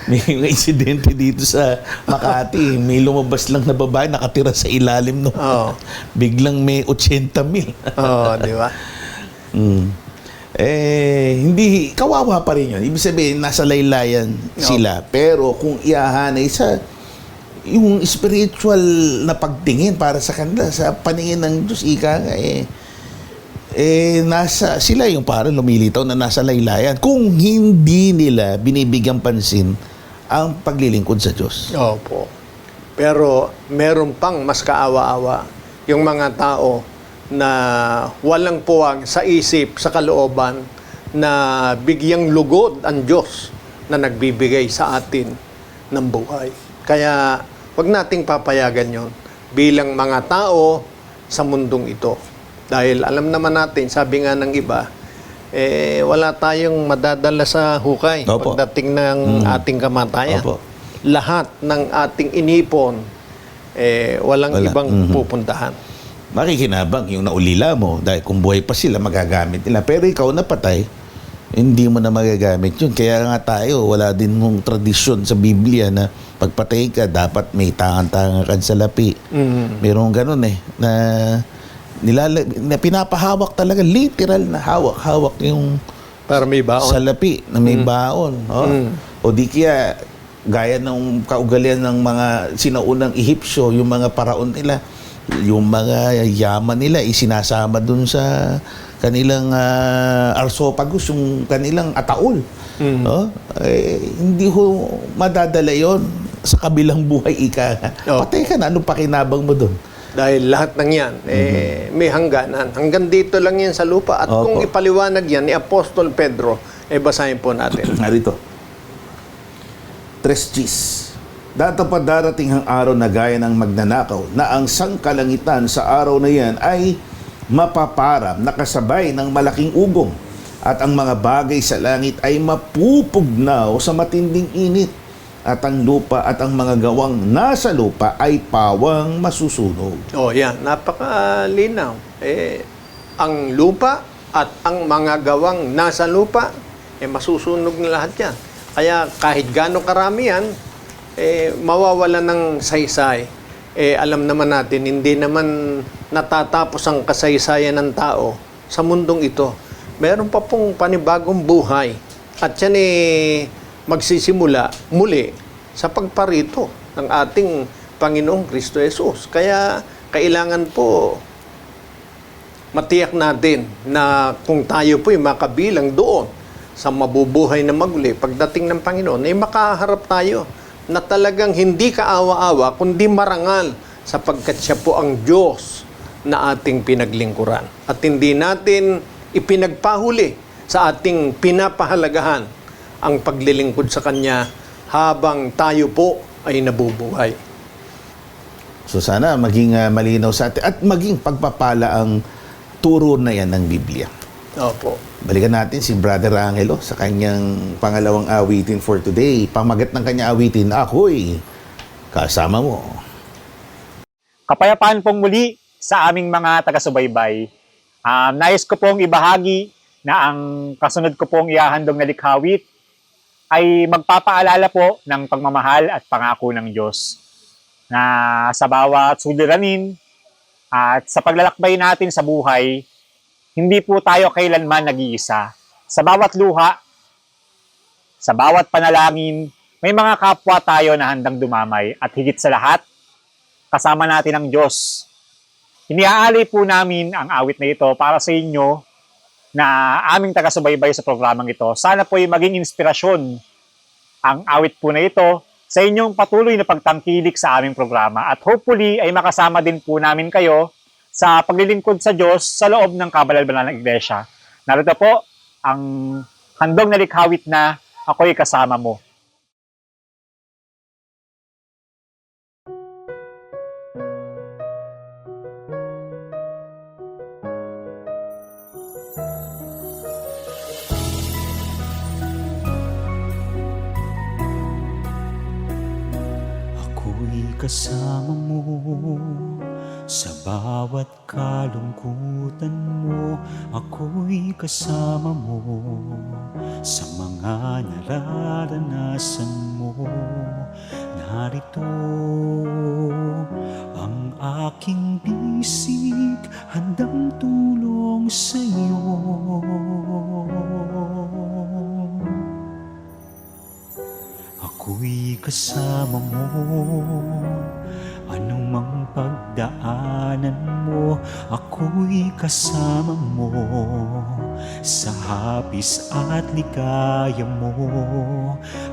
May mga insidente dito sa Makati. May lumabas lang na babae, nakatira sa ilalim. No? Oo. Biglang may 80,000. Oo, di ba? Hindi, kawawa pa rin yun. Ibig sabihin, nasa laylayan sila. Pero kung iahanay sa yung spiritual na pagtingin para sa kanila, sa paningin ng Diyos, ika nga, nasa sila yung parang lumilitaw na nasa laylayan kung hindi nila binibigyan pansin ang paglilingkod sa Diyos. Opo. Pero meron pang mas kaawa-awa yung mga tao na walang puwang sa isip, sa kalooban na bigyang lugod ang Diyos na nagbibigay sa atin ng buhay. Kaya wag nating papayagan yon bilang mga tao sa mundong ito. Dahil alam naman natin, sabi nga ng iba, wala tayong madadala sa hukay. Opo. Pagdating ng ating kamatayan. Opo. Lahat ng ating inipon, walang Wala. ibang pupuntahan. Makikinabang yung naulila mo dahil kung buhay pa sila, magagamit nila. Pero ikaw napatay, hindi mo na magagamit yun. Kaya nga tayo, wala din mong tradisyon sa Biblia na pagpatay ka, dapat may tangan-tangan ka sa lapi. Mayroong ganun na pinapahawak talaga, literal na hawak yung Para may baon. salapi na may baon. O di kaya, gaya ng kaugalian ng mga sinaunang Ehipsyo, yung mga paraon nila, yung mga yaman nila, isinasama dun sa kanilang arsopagus, yung kanilang ataol. Hindi ho madadala yon sa kabilang buhay, ika. Oh. Patay ka na, anong pakinabang mo dun? Dahil lahat ng yan, may hangganan. Hanggang dito lang yan sa lupa. At kung Opo. ipaliwanag yan ni Apostol Pedro, basahin po natin. Narito. 3 Datapad darating ang araw na gaya ng magnanakaw na ang sangkalangitan sa araw na yan ay mapaparam nakasabay ng malaking ugong at ang mga bagay sa langit ay mapupugnaw sa matinding init at ang lupa at ang mga gawang nasa lupa ay pawang masusunog. Oh, yan. Napakalinaw. Ang lupa at ang mga gawang nasa lupa, masusunog na lahat yan. Kaya kahit gaano karami yan, mawawala ng saysay. Alam naman natin, hindi naman natatapos ang kasaysayan ng tao sa mundong ito. Meron pa pong panibagong buhay. At yan magsisimula muli sa pagparito ng ating Panginoong Kristo Jesus. Kaya kailangan po matiyak natin na kung tayo po'y makabilang doon sa mabubuhay na maguli pagdating ng Panginoon, makaharap tayo na talagang hindi kaawa-awa kundi marangal sapagkat siya po ang Diyos na ating pinaglingkuran. At hindi natin ipinagpahuli sa ating pinapahalagahan ang paglilingkod sa Kanya habang tayo po ay nabubuhay. So sana maging malinaw sa atin at maging pagpapala ang turo na yan ng Biblia. Opo. Balikan natin si Brother Angelo sa kanyang pangalawang awitin for today. Pamagat ng kanyang awitin, ako'y kasama mo. Kapayapaan pong muli sa aming mga taga-subaybay. Nais ko pong ibahagi na ang kasunod ko pong ihahandog na likhawit ay magpapaalala po ng pagmamahal at pangako ng Diyos na sa bawat suliranin at sa paglalakbay natin sa buhay, hindi po tayo kailanman nag-iisa. Sa bawat luha, sa bawat panalangin, may mga kapwa tayo na handang dumamay at higit sa lahat, kasama natin ang Diyos. Iniaalay po namin ang awit na ito para sa inyo na aming taga-subaybay sa programang ito. Sana po ay maging inspirasyon ang awit po na ito sa inyong patuloy na pagtangkilik sa aming programa. At hopefully ay makasama din po namin kayo sa paglilingkod sa Diyos sa loob ng Kabanal-Banalang Iglesia. Narito po ang handog na likhawit na Ako'y Kasama Mo. Ako'y kasama mo sa bawat kalungkutan mo. Ako'y kasama mo sa mga nararanasan mo. Narito ang aking bisig, handang tulong sa'yo. Ako'y kasama mo, anumang pagdaanan mo. Ako'y kasama mo sa hapis at ligaya mo.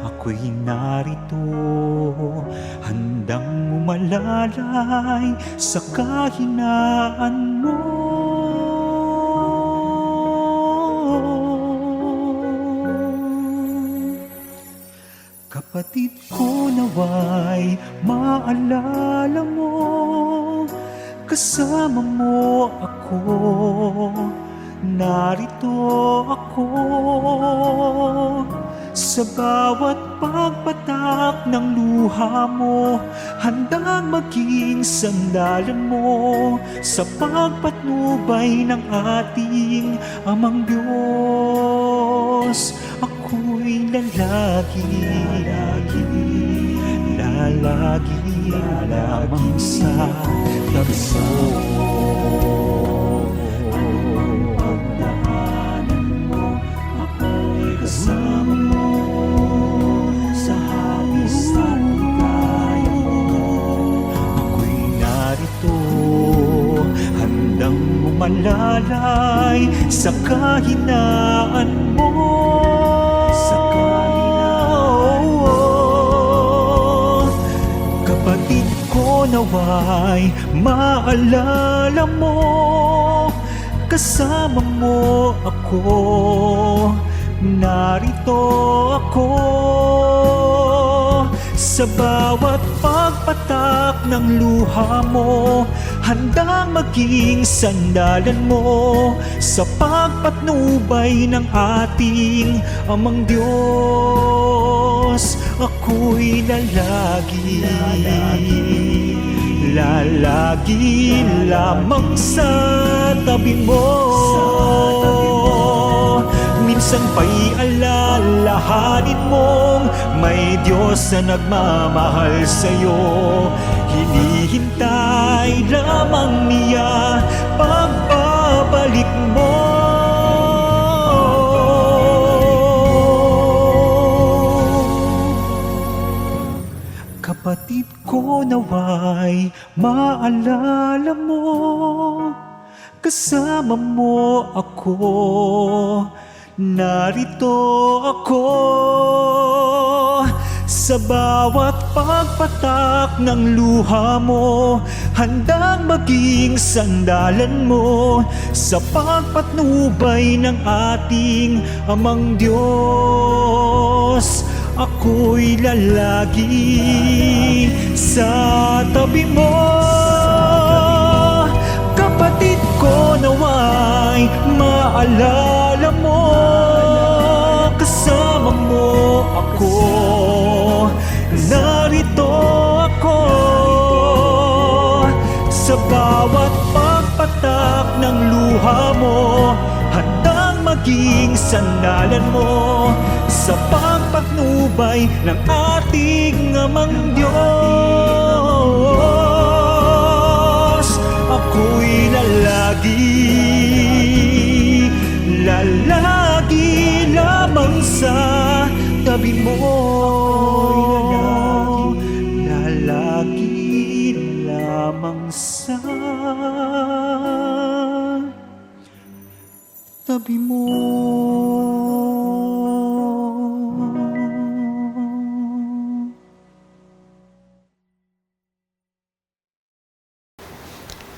Ako'y narito, handang umalalay sa kahinaan mo. Kapatid ko naway maalala mo, kasama mo ako, narito ako. Sa bawat pagpatak ng luha mo, handang maging sandalan mo sa pagpatnubay ng ating Amang Diyos. Ako'y lalagi lamang sa tabi mo. Pagdaanan mo, ako'y kasama mo sa hapis at ligaya mo. Ako'y narito, handang umalalay sa kahinaan mo. Kapatid ko ko naway maalala mo, kasama mo ako, narito ako. Sa bawat pagpatak ng luha mo, handang maging sandalan mo sa pagpatnubay ng ating Amang Diyos. Ako'y lalagi lamang sa tabi mo. Minsan pa'y alalahanin mong may Diyos na nagmamahal sa'yo. Hinihintay lamang niya pagbabalik mo. Kapatid ko naway maalala mo, kasama mo ako, narito ako. Sa bawat pagpatak ng luha mo, handang maging sandalan mo sa pagpatnubay ng ating Amang Diyos. Ako'y lalagi sa tabi mo. Kapatid ko naway maalala mo, kasama mo ako, narito ako. Sa bawat pagpatak ng luha mo, handang maging sandalan mo sa pagpatnubay ng ating Amang Diyos. Ako'y lalagi lamang sa tabi mo. Lalagi lamang sa tabi mo.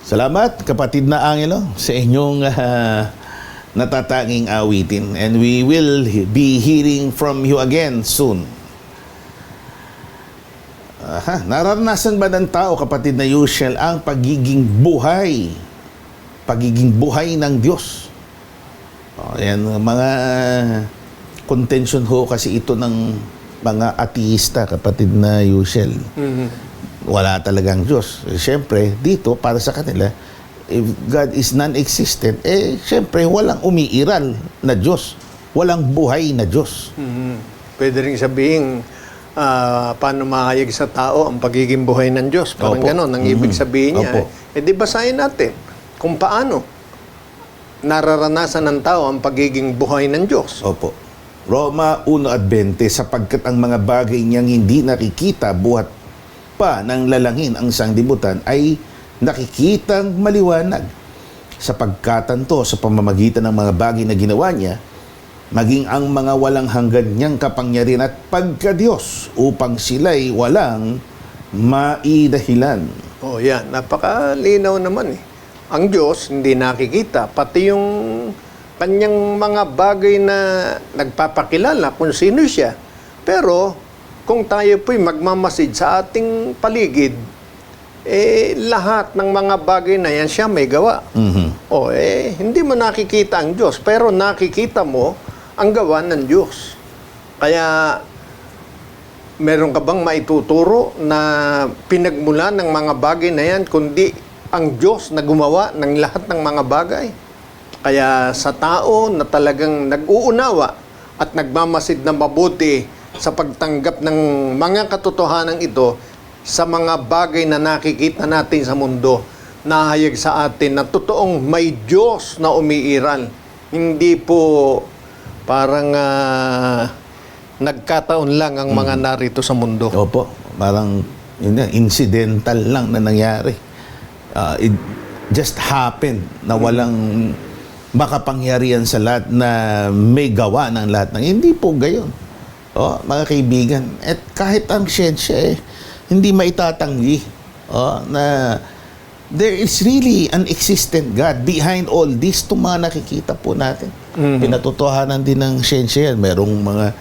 Salamat, kapatid na Angelo, sa inyong natatanging awitin. And we will be hearing from you again soon. Nararanasan ba ng tao, kapatid na Yushel, ang pagiging buhay ng Diyos? Yan, mga contention ho kasi ito ng mga ateista, kapatid na Yushel. Wala talagang Diyos. Siyempre, dito, para sa kanila, if God is non-existent, siyempre, walang umiiral na Diyos. Walang buhay na Diyos. Pwede rin sabihin, paano mahayag sa tao ang pagiging buhay ng Diyos. Parang Opo. ganon, ang ibig sabihin niya. Di basahin natin kung paano nararanasan ng tao ang pagiging buhay ng Diyos. Opo. Roma 1:20, sapagkat ang mga bagay niyang hindi nakikita buhat pa ng lalangin ang sanglibutan ay nakikitang maliwanag, sapagkatan to sa pamamagitan ng mga bagay na ginawa niya, maging ang mga walang hanggan niyang kapangyarihan at pagka-Diyos, upang sila'y walang maidahilan. Yan. Napakalinaw naman eh. Ang Diyos hindi nakikita, pati yung kanyang mga bagay na nagpapakilala kung sino siya. Pero kung tayo po'y magmamasid sa ating paligid, lahat ng mga bagay na yan siya may gawa. Hindi mo nakikita ang Diyos, pero nakikita mo ang gawa ng Diyos. Kaya, meron ka bang maituturo na pinagmula ng mga bagay na yan, kundi ang Diyos na gumawa ng lahat ng mga bagay? Kaya sa tao na talagang nag-uunawa at nagmamasid na mabuti sa pagtanggap ng mga katotohanan ito sa mga bagay na nakikita natin sa mundo, nahayag sa atin na totoong may Diyos na umiiral. Hindi po parang nagkataon lang ang mga narito sa mundo. Opo. Parang incidental lang na nangyari. It just happened na walang makapangyarihan sa lahat na may gawa ng lahat ng. Hindi po gayon. Mga kaibigan, at kahit ang siyensya hindi maitatanggi na there is really an existent God behind all this. Itong mga nakikita po natin. Pinatotohanan din ng siyensya yan. Merong mga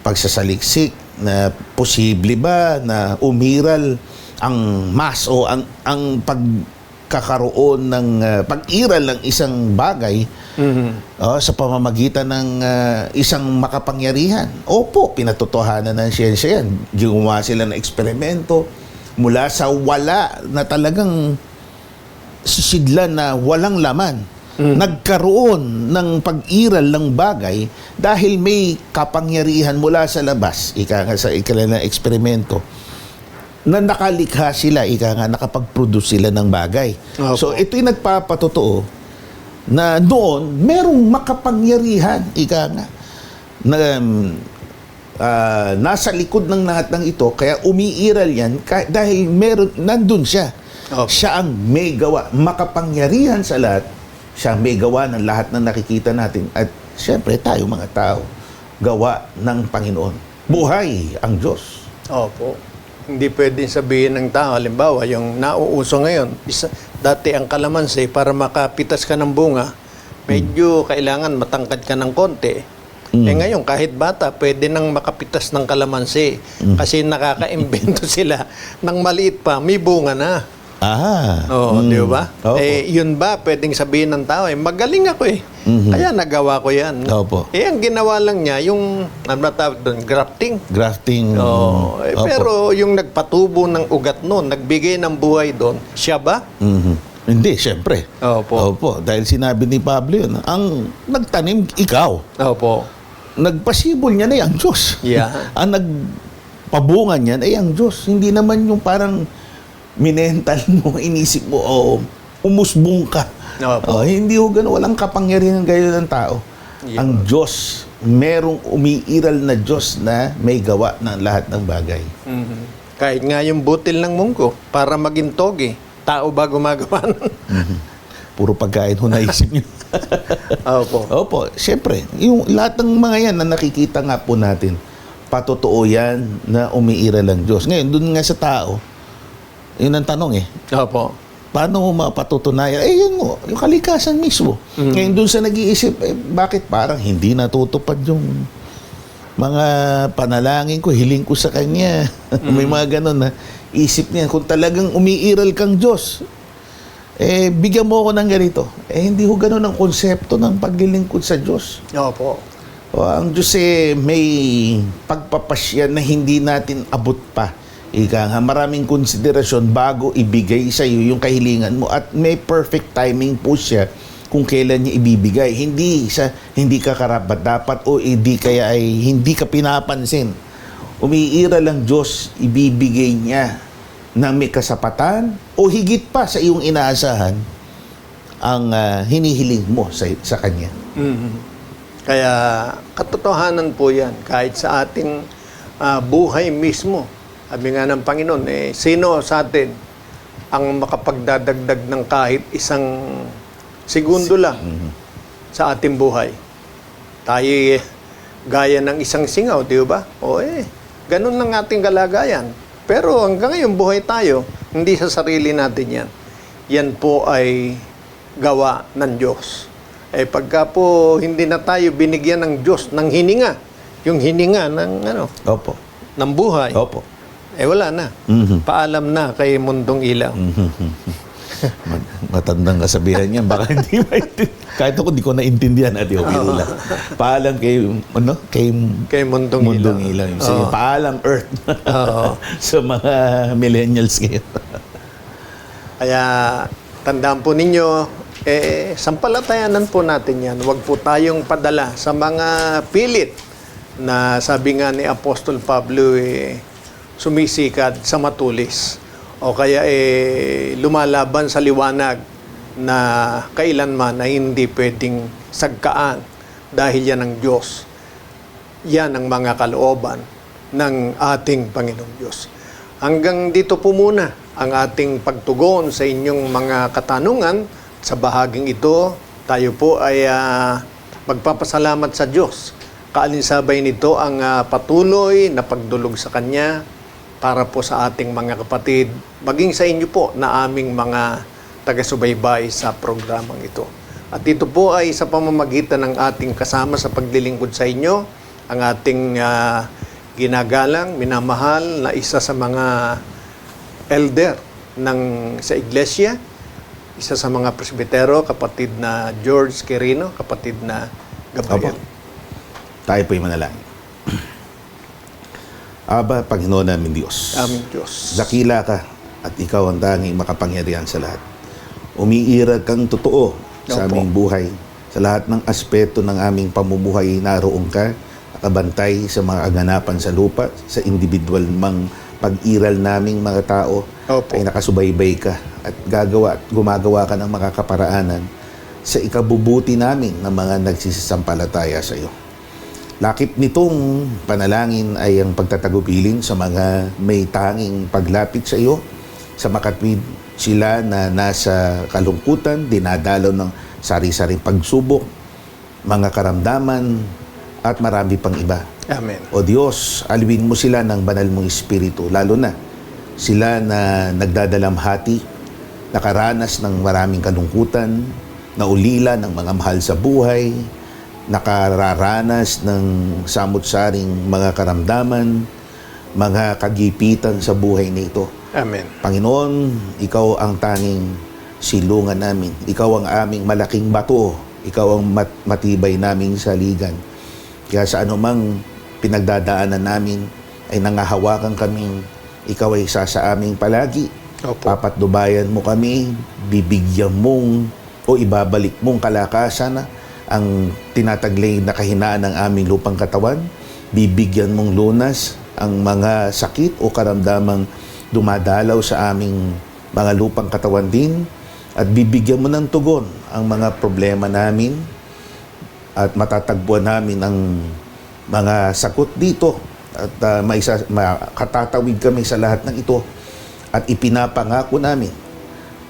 pagsasaliksik na posible ba na umiral ang mass o ang pagkakaroon ng pag-iral ng isang bagay sa pamamagitan ng isang makapangyarihan. Opo, pinatotohanan ng siyensya yan. Gumawa sila ng eksperimento mula sa wala na talagang sisidlan na walang laman. Nagkaroon ng pag-iral ng bagay dahil may kapangyarihan mula sa labas, ika nga sa ikala ng eksperimento, na nakalikha sila, ika nga nakapag-produce sila ng bagay. Opo. So ito'y nagpapatotoo na doon merong makapangyarihan, ika nga, na nasa likod ng lahat ng ito, kaya umiiral yan dahil nandun siya. Opo. Siya ang may gawa, makapangyarihan sa lahat, siya ang may gawa ng lahat na nakikita natin. At siyempre tayo mga tao, gawa ng Panginoon. Buhay ang Diyos. Opo. Hindi pwedeng sabihin ng tao, halimbawa, yung nauuso ngayon, dati ang kalamansi, para makapitas ka ng bunga, medyo kailangan matangkad ka ng konti. Eh ngayon, kahit bata, pwede nang makapitas ng kalamansi. Kasi nakaka-imbento sila ng maliit pa, may bunga na. Oo, di ba? Opo. Yun ba, pwedeng sabihin ng tao, magaling ako eh. Kaya nagawa ko yan. Opo. Ang ginawa lang niya, yung, ano tawag doon, grafting. Grafting. Oo. Opo. Pero yung nagpatubo ng ugat noon, nagbigay ng buhay doon, siya ba? Hindi, siyempre. Opo. Opo. Dahil sinabi ni Pablo yun, ang nagtanim, ikaw. Opo. Nagpasibol niya na ang Diyos. Yeah. Ang nagpabungan niyan ay ang Diyos. Hindi naman yung parang minental mo, inisip mo, umusbong ka. Opo. Hindi ho ganun. Walang kapangyarihan gayon ng tao. Yeah. Ang Diyos, merong umiiral na Diyos na may gawa ng lahat ng bagay. Kahit nga yung butil ng munggo, para maging toge, tao ba gumagawa nun? Puro pagkain ho naisip niyo. Opo. Opo, siyempre. Yung lahat ng mga yan na nakikita nga po natin, patotoo yan na umiiral ang Diyos. Ngayon, dun nga sa tao, yun ang tanong eh. Opo. Paano mo mapatutunayan? Yun mo, yung kalikasan mismo. Ngayon dun sa nag-iisip, bakit parang hindi natutupad yung mga panalangin ko, hiling ko sa Kanya. May mga ganun na isip niya. Kung talagang umiiral kang Diyos, bigyan mo ako ng ganito. Hindi ho ganun ang konsepto ng paglilingkod sa Diyos. Opo. Ang Diyos may pagpapasya na hindi natin abot pa. Ika nga, maraming konsiderasyon bago ibigay sa iyo yung kahilingan mo at may perfect timing po siya kung kailan niya ibibigay. Hindi ka karapat-dapat o hindi kaya ay hindi ka pinapansin. Umiiral ang Diyos, ibibigay niya na may kasapatan o higit pa sa iyong inaasahan ang hinihiling mo sa Kanya. Kaya katotohanan po yan, kahit sa ating buhay mismo. Sabi nga ng Panginoon, sino sa atin ang makapagdadagdag ng kahit isang segundo lang sa ating buhay? Tayo gaya ng isang singaw, di ba? Ganun lang ating kalagayan. Pero hanggang ngayon, buhay tayo, hindi sa sarili natin yan. Yan po ay gawa ng Diyos. Pagka po hindi na tayo binigyan ng Diyos ng hininga, yung hininga ng Opo. ng buhay, Opo. wala na. Paalam na kay mundong ilaw. Matandang kasabihan niyan, baka hindi maintindihan. Kahit ako di ko naintindihan at yung lang. Paalam kay mundong ilaw. So, paalam Earth. Sa mga millennials ngayon. Kaya tandaan po ninyo, sampalatayanan po natin yan. Huwag po tayong padala sa mga pilit na sabi nga ni Apostol Pablo, sumisikat sa matulis. O kaya lumalaban sa liwanag na kailanman na hindi pwedeng sagkaan dahil yan ang Diyos. Yan ang mga kalooban ng ating Panginoong Diyos. Hanggang dito po muna ang ating pagtugon sa inyong mga katanungan. Sa bahaging ito, tayo po ay magpapasalamat sa Diyos. Kaalinsabay nito ang patuloy na pagdulog sa Kanya para po sa ating mga kapatid, maging sa inyo po na aming mga taga-subaybay sa programang ito. At ito po ay sa pamamagitan ng ating kasama sa paglilingkod sa inyo, ang ating ginagalang, minamahal na isa sa mga elder sa iglesia, isa sa mga presbitero, kapatid na George Quirino, kapatid na Gabriel. Opo. Tayo po'y manalangin. Aba, Panginoon namin Diyos. Aming Diyos. Dakila ka at ikaw ang tanging makapangyarihan sa lahat. Umiirag kang totoo sa Opo. aming buhay. Sa lahat ng aspeto ng aming pamumuhay, naroon ka, nakabantay sa mga aganapan sa lupa, sa individual mang pag-iral naming mga tao, Opo. ay nakasubaybay ka at gumagawa ka ng mga kaparaanan sa ikabubuti namin ng mga nagsisisampalataya sa iyo. Lakip nitong panalangin ay ang pagtatagubilin sa mga may tanging paglapit sa iyo, sa makatwid sila na nasa kalungkutan, dinadalaw ng sari-saring pagsubok, mga karamdaman, at marami pang iba. Amen. O Diyos, alwin mo sila ng banal mong espiritu, lalo na sila na nagdadalamhati, nakaranas ng maraming kalungkutan, naulila ng mga mahal sa buhay, nakararanas ng samut-saring mga karamdaman, mga kagipitan sa buhay na ito. Amen. Panginoon, ikaw ang tanging silungan namin. Ikaw ang aming malaking bato. Ikaw ang matibay naming saligan. Kaya sa anumang pinagdadaanan namin ay nangahawakan kaming ikaw ay isa sa aming palagi. Opo. Papatnubayan mo kami, bibigyan mong o ibabalik mong kalakasan ang tinataglay na kahinaan ng aming lupang katawan. Bibigyan mong lunas ang mga sakit o karamdamang dumadalaw sa aming mga lupang katawan din. At bibigyan mo ng tugon ang mga problema namin at matatagpuan namin ang mga sagot dito at makatatawid kami sa lahat ng ito at ipinapangako namin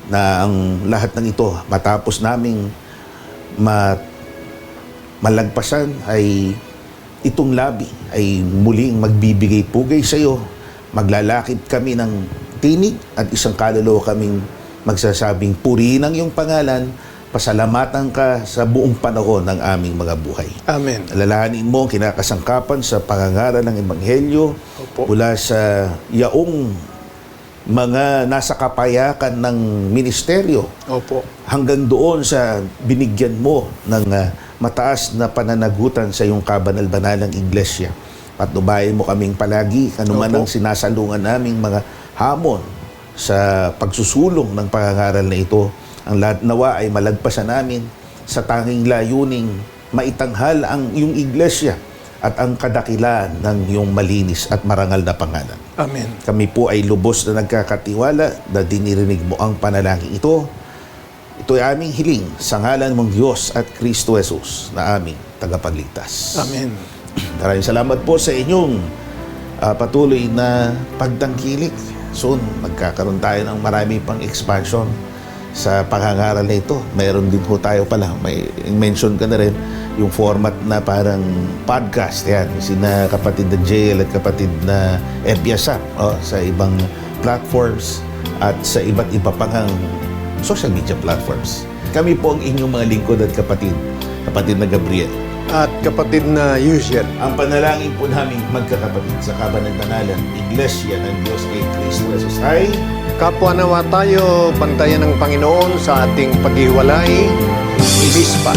na ang lahat ng ito matapos naming malagpasan ay itong labi ay muling magbibigay pugay sa iyo, maglalakid kami ng tinig at isang kaluluwa kaming magsasabing purihin ang iyong pangalan, pasalamatan ka sa buong panahon ng aming mga buhay. Amen. Alalahanin mo ang kinakasangkapan sa pangangaral ng Ebanghelyo Opo. mula sa yaong mga nasa kapayakan ng ministeryo Opo. hanggang doon sa binigyan mo ng mataas na pananagutan sa iyong kabanal-banalang iglesia. Patnubayan mo kaming palagi, kanuman Opo. ang sinasalungan naming mga hamon sa pagsusulong ng pangangaral na ito. Ang lahat nawa ay malagpasan namin sa tanging layuning maitanghal ang iyong iglesia at ang kadakilaan ng iyong malinis at marangal na pangalan. Amen. Kami po ay lubos na nagkakatiwala na dinirinig mo ang panalangin ito. Ito ay aming hiling sa ngalan mong Diyos at Kristo Jesus na aming tagapagligtas. Amen. Maraming salamat po sa inyong patuloy na pagtangkilik. Soon, magkakaroon tayo ng marami pang expansion sa pangangaral na ito. Mayroon din po tayo pala, may mention ka na rin, yung format na parang podcast. Yan, sina kapatid na JL at kapatid na Ebiasa sa ibang platforms at sa iba't iba pang social media platforms. Kami po ang inyong mga lingkod at kapatid na Gabriel. At kapatid na Yusiel. Ang panalangin po namin magkakapatid sa kabanal-banalan Iglesia ng Diyos kay Kristo Jesus ay Kapwa nawa tayo, bantayan ng Panginoon sa ating paghiwalay, ibispa.